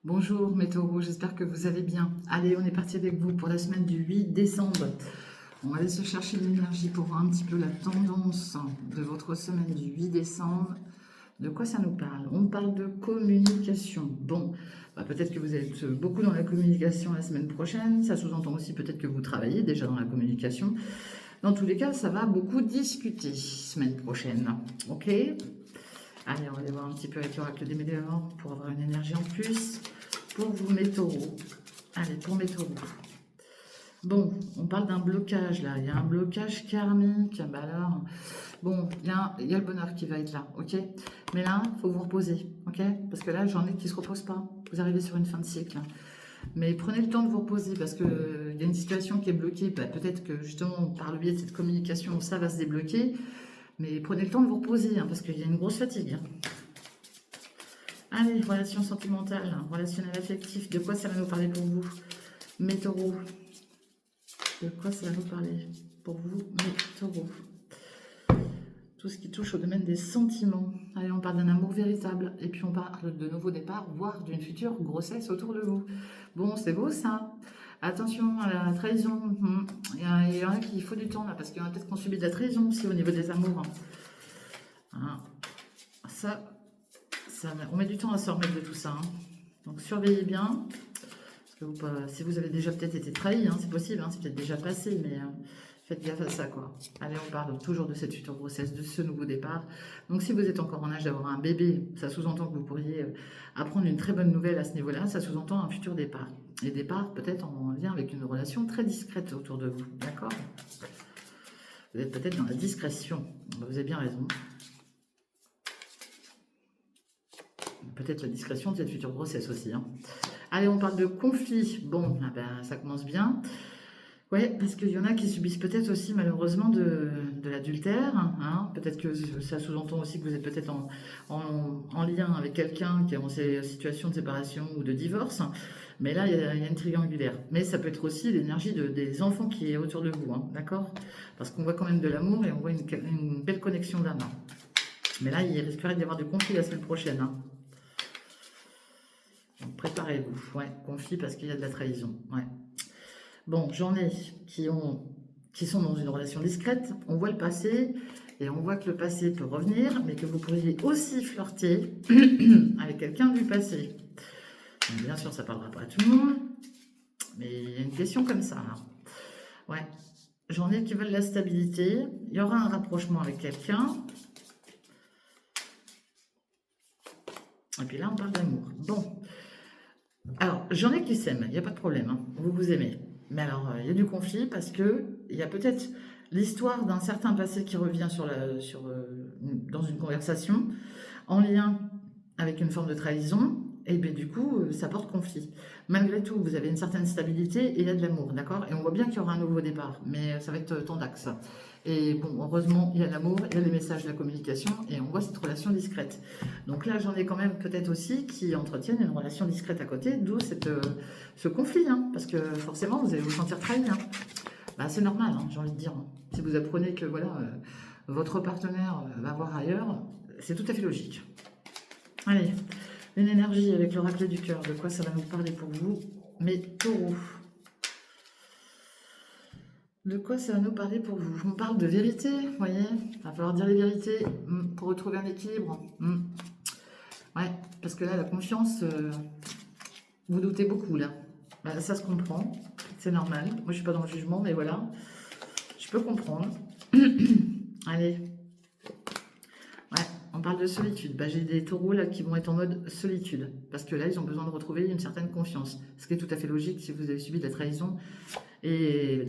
Bonjour mes taureaux, j'espère que vous allez bien. Allez, on est parti avec vous pour la semaine du 8 décembre. On va aller se chercher de l'énergie pour voir un petit peu la tendance de votre semaine du 8 décembre. De quoi ça nous parle? On parle de communication. Bon, peut-être que vous êtes beaucoup dans la communication la semaine prochaine. Ça sous-entend aussi peut-être que vous travaillez déjà dans la communication. Dans tous les cas, ça va beaucoup discuter semaine prochaine. Ok? Allez, on va aller voir un petit peu avec l'oracle des météores pour avoir une énergie en plus. Pour vous, mes taureaux. Allez, pour mes taureaux. Bon, on parle d'un blocage là. Il y a un blocage karmique. Bah alors, bon, il y a le bonheur qui va être là, ok? Mais là, il faut vous reposer, ok? Parce que là, j'en ai qui ne se reposent pas. Vous arrivez sur une fin de cycle. Mais prenez le temps de vous reposer parce qu'il y a une situation qui est bloquée. Peut-être que justement, par le biais de cette communication, ça va se débloquer. Mais prenez le temps de vous reposer parce qu'il y a une grosse fatigue. Allez, relations sentimentales, relationnel affectif, de quoi ça va nous parler pour vous, mes taureaux? De quoi ça va nous parler pour vous, mes taureaux? Tout ce qui touche au domaine des sentiments. Allez, on parle d'un amour véritable. Et puis on parle de nouveaux départs, voire d'une future grossesse autour de vous. Bon, c'est beau ça. Attention à la trahison. Il y en a qui faut du temps là, parce qu'il y en a peut-être qu'on subit de la trahison aussi au niveau des amours. Ça, on met du temps à se remettre de tout ça. Donc surveillez bien. Parce que si vous avez déjà peut-être été trahi, c'est possible, c'est peut-être déjà passé, mais faites gaffe à ça, quoi. Allez, on parle toujours de cette future grossesse, de ce nouveau départ. Donc si vous êtes encore en âge d'avoir un bébé, ça sous-entend que vous pourriez apprendre une très bonne nouvelle à ce niveau-là, ça sous-entend un futur départ. Et départ peut-être en lien avec une relation très discrète autour de vous, d'accord? Vous êtes peut-être dans la discrétion, vous avez bien raison. Peut-être la discrétion de cette future grossesse aussi. Allez, on parle de conflit. Bon, ça commence bien. Ouais, parce qu'il y en a qui subissent peut-être aussi malheureusement de l'adultère. Peut-être que ça sous-entend aussi que vous êtes peut-être en lien avec quelqu'un qui est en situation de séparation ou de divorce. Mais là, il y a une triangulaire. Mais ça peut être aussi l'énergie des enfants qui est autour de vous, d'accord? Parce qu'on voit quand même de l'amour et on voit une belle connexion d'âme. Mais là, il risquerait d'y avoir du conflit la semaine prochaine. Donc préparez-vous, conflit parce qu'il y a de la trahison, Bon, j'en ai qui sont dans une relation discrète, on voit le passé, et on voit que le passé peut revenir, mais que vous pourriez aussi flirter avec quelqu'un du passé. Donc, bien sûr, ça ne parlera pas à tout le monde, mais il y a une question comme ça, J'en ai qui veulent la stabilité, il y aura un rapprochement avec quelqu'un, et puis là, on parle d'amour. Bon. Alors, j'en ai qui s'aiment, il n'y a pas de problème, vous vous aimez. Mais alors, il y a du conflit parce que il y a peut-être l'histoire d'un certain passé qui revient dans une conversation en lien avec une forme de trahison. Et bien du coup, ça porte conflit. Malgré tout, vous avez une certaine stabilité et il y a de l'amour, d'accord? Et on voit bien qu'il y aura un nouveau départ, mais ça va être tendax. Et bon, heureusement, il y a l'amour, il y a les messages, la communication, et on voit cette relation discrète. Donc là, j'en ai quand même peut-être aussi qui entretiennent une relation discrète à côté, d'où ce conflit, parce que forcément, vous allez vous sentir trahi. C'est normal, j'ai envie de dire. Si vous apprenez que voilà, votre partenaire va voir ailleurs, c'est tout à fait logique. Allez, une énergie avec l'oracle du cœur, de quoi ça va nous parler pour vous, mes taureaux? De quoi ça va nous parler pour vous? On parle de vérité, vous voyez? Il va falloir dire les vérités pour retrouver un équilibre. Ouais, parce que là, la confiance, vous doutez beaucoup, là. Ça se comprend, c'est normal. Moi, je ne suis pas dans le jugement, mais voilà. Je peux comprendre. Allez. Ouais, on parle de solitude. J'ai des taureaux, là, qui vont être en mode solitude. Parce que là, ils ont besoin de retrouver une certaine confiance. Ce qui est tout à fait logique si vous avez subi de la trahison et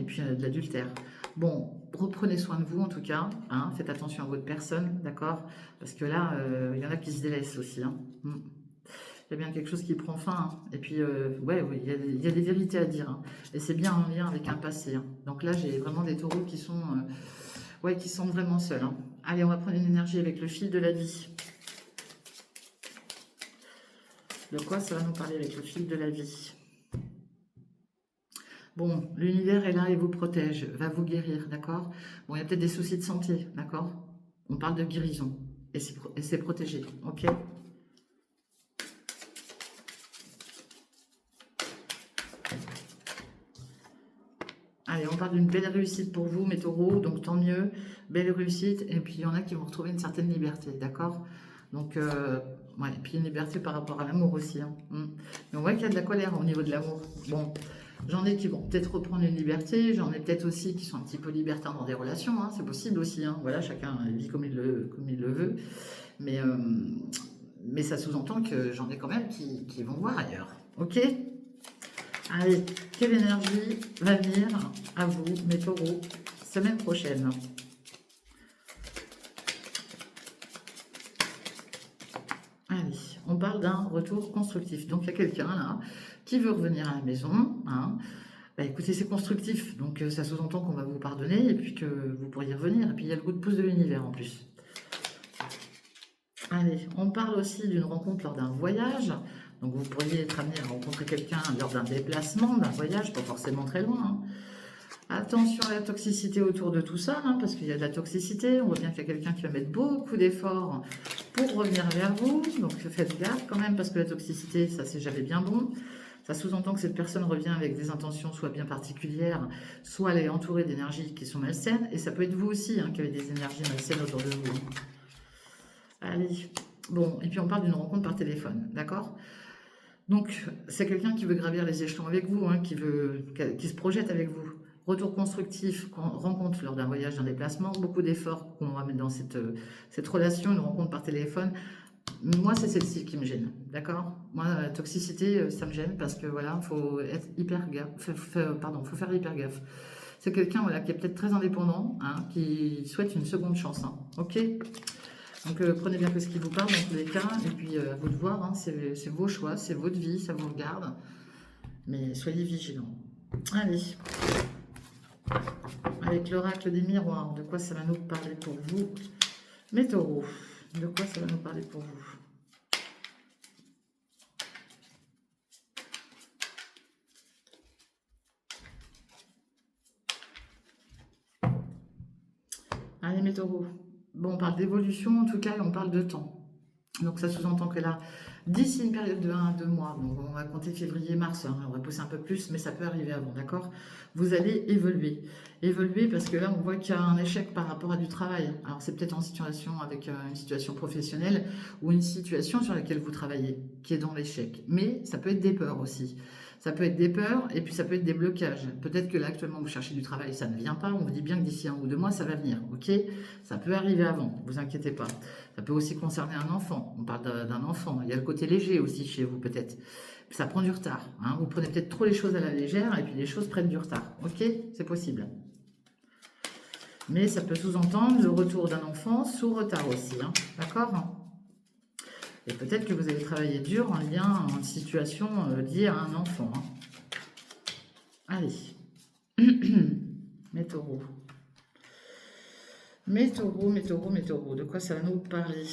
puis de l'adultère. Bon, reprenez soin de vous en tout cas, faites attention à votre personne, d'accord? Parce que là, il y en a qui se délaissent aussi. Il y a bien quelque chose qui prend fin. Et puis, il y a des vérités à dire. Et c'est bien en lien avec un passé. Donc là, j'ai vraiment des taureaux qui sont, qui sont vraiment seuls. Allez, on va prendre une énergie avec le fil de la vie. De quoi ça va nous parler avec le fil de la vie? Bon, l'univers est là et vous protège, va vous guérir, d'accord? Bon, il y a peut-être des soucis de santé, d'accord? On parle de guérison et c'est protégé, ok? Allez, on parle d'une belle réussite pour vous, mes taureaux, donc tant mieux, belle réussite. Et puis il y en a qui vont retrouver une certaine liberté, d'accord? Donc, ouais, et puis une liberté par rapport à l'amour aussi. Hein. Mais on voit qu'il y a de la colère au niveau de l'amour. Bon, j'en ai qui vont peut-être reprendre une liberté, j'en ai peut-être aussi qui sont un petit peu libertins dans des relations, hein, c'est possible aussi. Hein. Voilà, chacun vit comme il le veut. Mais, mais ça sous-entend que j'en ai quand même qui vont voir ailleurs. Ok? Allez, quelle énergie va venir à vous, mes taureaux, semaine prochaine? Allez, on parle d'un retour constructif. Donc, il y a quelqu'un là qui veut revenir à la maison. Hein. Bah, écoutez, c'est constructif. Donc, ça sous-entend qu'on va vous pardonner et puis que vous pourriez revenir. Et puis, il y a le coup de pouce de l'univers en plus. Allez, on parle aussi d'une rencontre lors d'un voyage. Donc, vous pourriez être amené à rencontrer quelqu'un lors d'un déplacement, d'un voyage, pas forcément très loin. Hein. Attention à la toxicité autour de tout ça, hein, parce qu'il y a de la toxicité. On voit bien qu'il y a quelqu'un qui va mettre beaucoup d'efforts pour revenir vers vous. Donc, faites gaffe quand même, parce que la toxicité, ça, c'est jamais bien bon. Ça sous-entend que cette personne revient avec des intentions soit bien particulières, soit elle est entourée d'énergies qui sont malsaines. Et ça peut être vous aussi, hein, qui avez des énergies malsaines autour de vous. Allez, bon, et puis on parle d'une rencontre par téléphone, d'accord? Donc, c'est quelqu'un qui veut gravir les échelons avec vous, hein, qui se projette avec vous. Retour constructif, rencontre lors d'un voyage, d'un déplacement, beaucoup d'efforts qu'on va mettre dans cette relation, une rencontre par téléphone. Moi, c'est celle-ci qui me gêne, d'accord? Moi, la toxicité, ça me gêne parce que voilà, faut être hyper gaffe, faut faire hyper gaffe. C'est quelqu'un voilà, qui est peut-être très indépendant, hein, qui souhaite une seconde chance, hein, ok? Donc prenez bien que ce qui vous parle dans tous les cas, et puis à vous de voir, hein, c'est vos choix, c'est votre vie, ça vous regarde, mais soyez vigilants. Allez, avec l'oracle des miroirs, de quoi ça va nous parler pour vous, mes taureaux, de quoi ça va nous parler pour vous? Allez, mes taureaux. Bon, on parle d'évolution en tout cas, et on parle de temps. Donc ça sous-entend que là, d'ici une période de 1 à 2 mois, donc on va compter février-mars, hein, on va pousser un peu plus, mais ça peut arriver avant, d'accord? Vous allez évoluer. Évoluer parce que là, on voit qu'il y a un échec par rapport à du travail. Alors c'est peut-être en situation avec une situation professionnelle ou une situation sur laquelle vous travaillez, qui est dans l'échec. Mais ça peut être des peurs aussi. Ça peut être des peurs et puis ça peut être des blocages. Peut-être que là, actuellement, vous cherchez du travail, ça ne vient pas. On vous dit bien que d'ici 1 ou 2 mois, ça va venir, ok? Ça peut arriver avant, vous inquiétez pas. Ça peut aussi concerner un enfant. On parle d'un enfant. Il y a le côté léger aussi chez vous, peut-être. Ça prend du retard. Hein. Vous prenez peut-être trop les choses à la légère et puis les choses prennent du retard. Ok? C'est possible. Mais ça peut sous-entendre le retour d'un enfant sous retard aussi. Hein. D'accord? Et peut-être que vous allez travailler dur en lien, en situation liée à un enfant. Hein. Allez. Mes taureaux. Mes taureaux, mes taureaux, mes taureaux. De quoi ça va nous parler?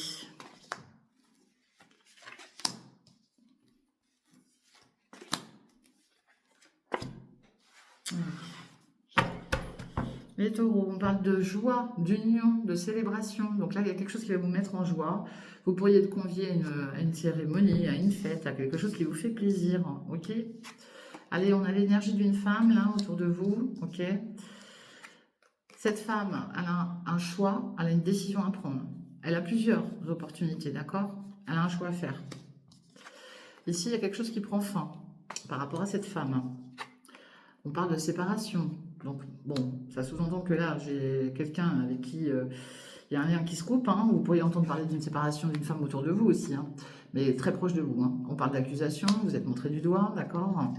Les taureaux, on parle de joie, d'union, de célébration. Donc là, il y a quelque chose qui va vous mettre en joie. Vous pourriez être convié à une cérémonie, à une fête, à quelque chose qui vous fait plaisir. Ok? Allez, on a l'énergie d'une femme là autour de vous. Ok? Cette femme, elle a un choix, elle a une décision à prendre. Elle a plusieurs opportunités, d'accord? Elle a un choix à faire. Ici, il y a quelque chose qui prend fin par rapport à cette femme. On parle de séparation. Donc, bon, ça sous-entend que là, j'ai quelqu'un avec qui il y a un lien qui se coupe. Hein. Vous pourriez entendre parler d'une séparation d'une femme autour de vous aussi, hein, mais très proche de vous. Hein. On parle d'accusation, vous êtes montré du doigt, d'accord?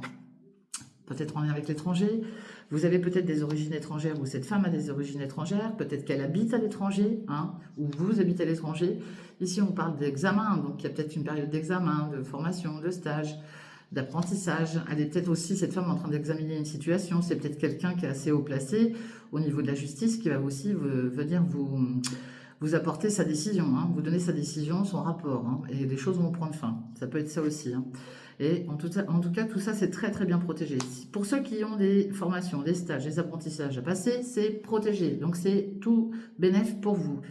Peut-être en lien avec l'étranger. Vous avez peut-être des origines étrangères, ou cette femme a des origines étrangères. Peut-être qu'elle habite à l'étranger, hein, ou vous habitez à l'étranger. Ici, on parle d'examen, donc il y a peut-être une période d'examen, de formation, de stage, d'apprentissage. Elle est peut-être aussi, cette femme, en train d'examiner une situation. C'est peut-être quelqu'un qui est assez haut placé au niveau de la justice qui va aussi venir vous apporter sa décision, hein, vous donner sa décision, son rapport, hein, et les choses vont prendre fin. Ça peut être ça aussi. Hein. Et en tout cas, tout ça, c'est très très bien protégé. Pour ceux qui ont des formations, des stages, des apprentissages à passer, c'est protégé. Donc c'est tout bénéf pour vous.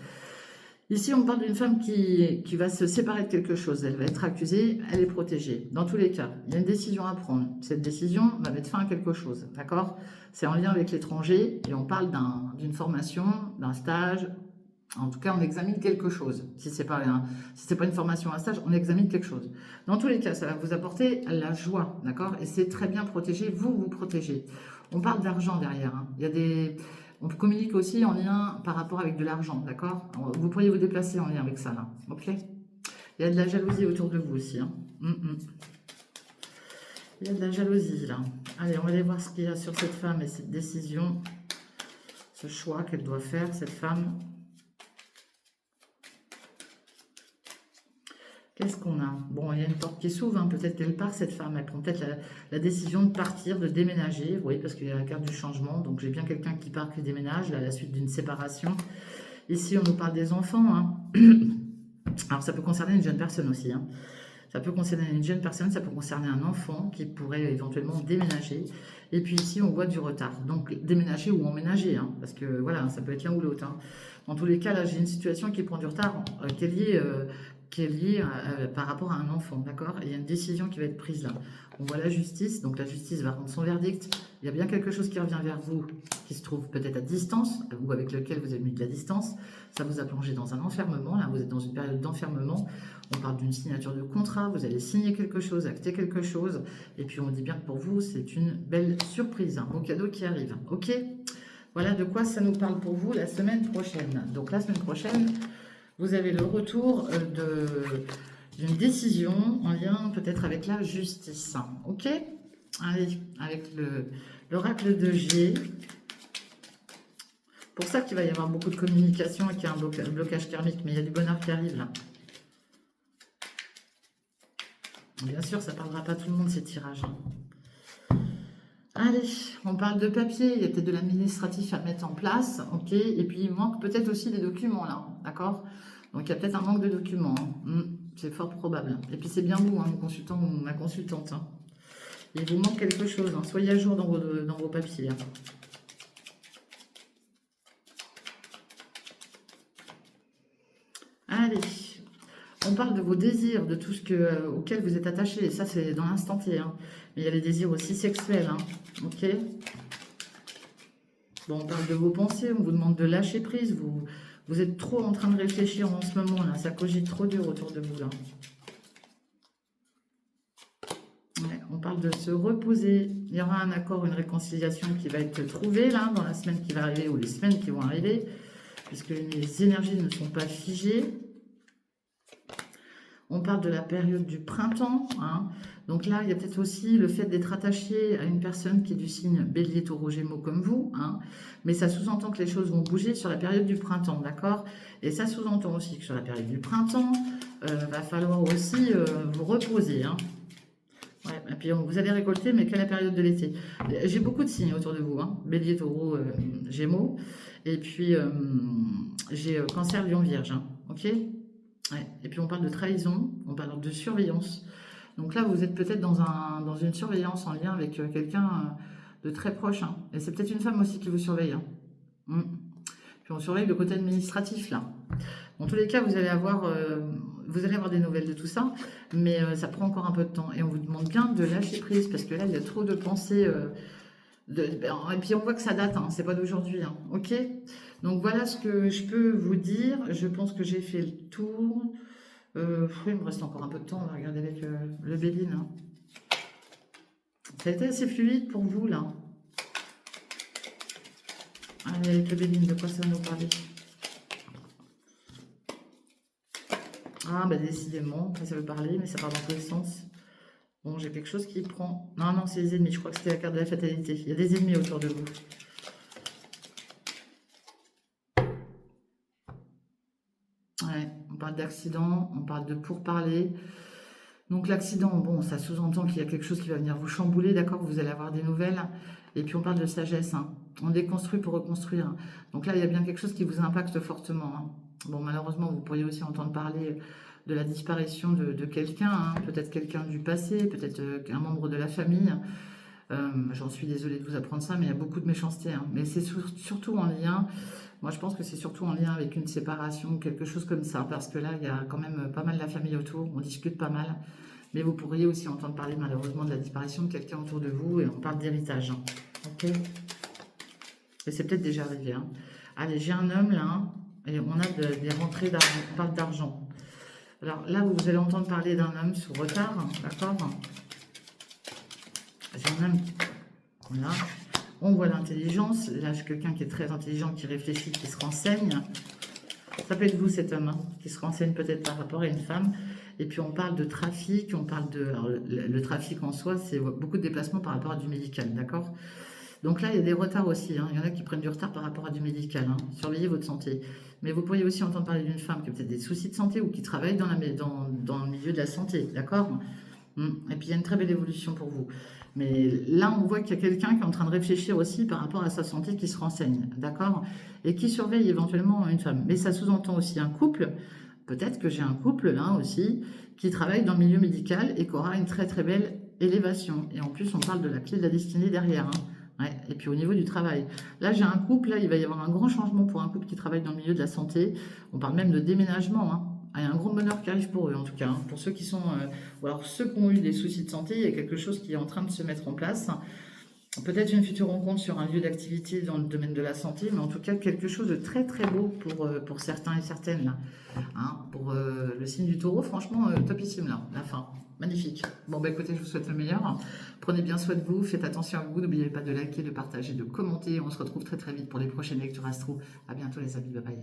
Ici, on parle d'une femme qui va se séparer de quelque chose. Elle va être accusée, elle est protégée. Dans tous les cas, il y a une décision à prendre. Cette décision va mettre fin à quelque chose, d'accord? C'est en lien avec l'étranger et on parle d'une formation, d'un stage. En tout cas, on examine quelque chose. Si c'est pas si c'est pas une formation, un stage, on examine quelque chose. Dans tous les cas, ça va vous apporter la joie, d'accord? Et c'est très bien protégé. Vous vous protégez. On parle d'argent derrière, hein. Il y a on communique aussi en lien par rapport avec de l'argent, d'accord? Vous pourriez vous déplacer en lien avec ça, là, ok? Il y a de la jalousie autour de vous aussi, hein. Il y a de la jalousie, là. Allez, on va aller voir ce qu'il y a sur cette femme et cette décision, ce choix qu'elle doit faire, cette femme. Qu'est-ce qu'on a? Bon, il y a une porte qui s'ouvre, hein. Peut-être qu'elle part, cette femme. Elle prend peut-être la décision de partir, de déménager. Vous voyez, parce qu'il y a la carte du changement. Donc, j'ai bien quelqu'un qui part, qui déménage, là, à la suite d'une séparation. Ici, on nous parle des enfants, hein. Alors, ça peut concerner une jeune personne aussi, hein. Ça peut concerner une jeune personne, ça peut concerner un enfant qui pourrait éventuellement déménager. Et puis ici, on voit du retard. Donc, déménager ou emménager, hein, parce que voilà, ça peut être l'un ou l'autre, hein. Dans tous les cas, là, j'ai une situation qui prend du retard, qui est liée par rapport à un enfant, d'accord? Il y a une décision qui va être prise là. On voit la justice, donc la justice va rendre son verdict. Il y a bien quelque chose qui revient vers vous, qui se trouve peut-être à distance, ou avec lequel vous avez mis de la distance. Ça vous a plongé dans un enfermement, là, vous êtes dans une période d'enfermement. On parle d'une signature de contrat, vous allez signer quelque chose, acter quelque chose. Et puis on dit bien que pour vous, c'est une belle surprise, un beau cadeau qui arrive. Ok? Voilà de quoi ça nous parle pour vous la semaine prochaine. Donc la semaine prochaine, vous avez le retour d'une décision en lien peut-être avec la justice. Ok? Allez, avec l'oracle de G. Pour ça qu'il va y avoir beaucoup de communication et qu'il y a un blocage karmique, mais il y a du bonheur qui arrive là. Bien sûr, ça ne parlera pas tout le monde ces tirages. Allez, on parle de papier, il y a peut-être de l'administratif à mettre en place, ok? Et puis il manque peut-être aussi des documents là, d'accord? Donc il y a peut-être un manque de documents, hein. C'est fort probable. Et puis c'est bien vous, hein, mon consultant ou ma consultante, hein. Il vous manque quelque chose, hein. Soyez à jour dans vos papiers, hein. Allez, on parle de vos désirs, de tout ce auquel vous êtes attaché. Et ça, c'est dans l'instant T, hein. Mais il y a les désirs aussi sexuels, hein. Ok? Bon, on parle de vos pensées, on vous demande de lâcher prise. Vous êtes trop en train de réfléchir en ce moment, là. Ça cogite trop dur autour de vous, là. Ouais, on parle de se reposer. Il y aura un accord, une réconciliation qui va être trouvée, là, dans la semaine qui va arriver ou les semaines qui vont arriver, puisque les énergies ne sont pas figées. On parle de la période du printemps, hein. Donc là, il y a peut-être aussi le fait d'être attaché à une personne qui est du signe Bélier, Taureau, Gémeaux comme vous, hein. Mais ça sous-entend que les choses vont bouger sur la période du printemps, d'accord? Et ça sous-entend aussi que sur la période du printemps, va falloir aussi vous reposer, hein. Ouais, et puis vous allez récolter, mais qu'à la période de l'été. J'ai beaucoup de signes autour de vous, hein. Bélier, Taureau, Gémeaux. Et puis, j'ai Cancer, Lion, Vierge, hein. Ok? Ouais. Et puis on parle de trahison, on parle de surveillance. Donc là, vous êtes peut-être dans une surveillance en lien avec quelqu'un de très proche, hein. Et c'est peut-être une femme aussi qui vous surveille, hein. Puis on surveille le côté administratif là. Dans tous les cas, vous allez avoir des nouvelles de tout ça, mais ça prend encore un peu de temps. Et on vous demande bien de lâcher prise, parce que là, il y a trop de pensées. Et puis on voit que ça date, hein, c'est pas d'aujourd'hui, hein. Ok? Donc voilà ce que je peux vous dire. Je pense que j'ai fait le tour. Oui, il me reste encore un peu de temps. On va regarder avec le Béline, hein. Ça a été assez fluide pour vous là. Allez, avec le Béline, de quoi ça va nous parler? Ah, bah décidément, ça veut parler, mais ça part dans tous les sens. Bon, j'ai quelque chose qui prend... Non, non, c'est les ennemis. Je crois que c'était la carte de la fatalité. Il y a des ennemis autour de vous. Ouais, on parle d'accident, on parle de pourparler. Donc l'accident, bon, ça sous-entend qu'il y a quelque chose qui va venir vous chambouler, d'accord? Vous allez avoir des nouvelles. Et puis on parle de sagesse, hein. On déconstruit pour reconstruire. Donc là, il y a bien quelque chose qui vous impacte fortement, hein. Bon, malheureusement, vous pourriez aussi entendre parler de la disparition de quelqu'un, hein. Peut-être quelqu'un du passé, peut-être un membre de la famille. J'en suis désolée de vous apprendre ça, mais il y a beaucoup de méchanceté, hein. Mais c'est surtout en lien... Moi, je pense que c'est surtout en lien avec une séparation, quelque chose comme ça, parce que là, il y a quand même pas mal de la famille autour, on discute pas mal, mais vous pourriez aussi entendre parler malheureusement de la disparition de quelqu'un autour de vous, et on parle d'héritage. Hein. Ok. Et c'est peut-être déjà arrivé. Hein. Allez, j'ai un homme là, et on a des rentrées d'argent, on parle d'argent. Alors là, vous allez entendre parler d'un homme sous retard, hein, d'accord. J'ai un homme, voilà. On voit l'intelligence. Là, j'ai quelqu'un qui est très intelligent, qui réfléchit, qui se renseigne. Ça peut être vous, cet homme, hein, qui se renseigne peut-être par rapport à une femme. Et puis, on parle de trafic, on parle de... Alors, le trafic en soi, c'est beaucoup de déplacements par rapport à du médical, d'accord? Donc là, il y a des retards aussi. Hein. Il y en a qui prennent du retard par rapport à du médical. Hein. Surveillez votre santé. Mais vous pourriez aussi entendre parler d'une femme qui a peut-être des soucis de santé ou qui travaille dans le milieu de la santé, d'accord? Et puis il y a une très belle évolution pour vous. Mais là, on voit qu'il y a quelqu'un qui est en train de réfléchir aussi par rapport à sa santé, qui se renseigne, d'accord? Et qui surveille éventuellement une femme. Mais ça sous-entend aussi un couple. Peut-être que j'ai un couple là aussi qui travaille dans le milieu médical et qui aura une très très belle élévation. Et en plus, on parle de la clé de la destinée derrière. Hein. Ouais. Et puis au niveau du travail. Là, j'ai un couple, là, il va y avoir un grand changement pour un couple qui travaille dans le milieu de la santé. On parle même de déménagement. Hein. Ah, il y a un gros bonheur qui arrive pour eux, en tout cas. Hein. Pour ceux qui sont, ou alors ceux qui ont eu des soucis de santé, il y a quelque chose qui est en train de se mettre en place. Peut-être une future rencontre sur un lieu d'activité dans le domaine de la santé, mais en tout cas quelque chose de très très beau pour certains et certaines là. Hein, pour le signe du taureau, franchement, topissime là, la fin. Magnifique. Bon, bah écoutez, je vous souhaite le meilleur. Prenez bien soin de vous, faites attention à vous, n'oubliez pas de liker, de partager, de commenter. On se retrouve très très vite pour les prochaines lectures astro. À bientôt les amis, bye bye.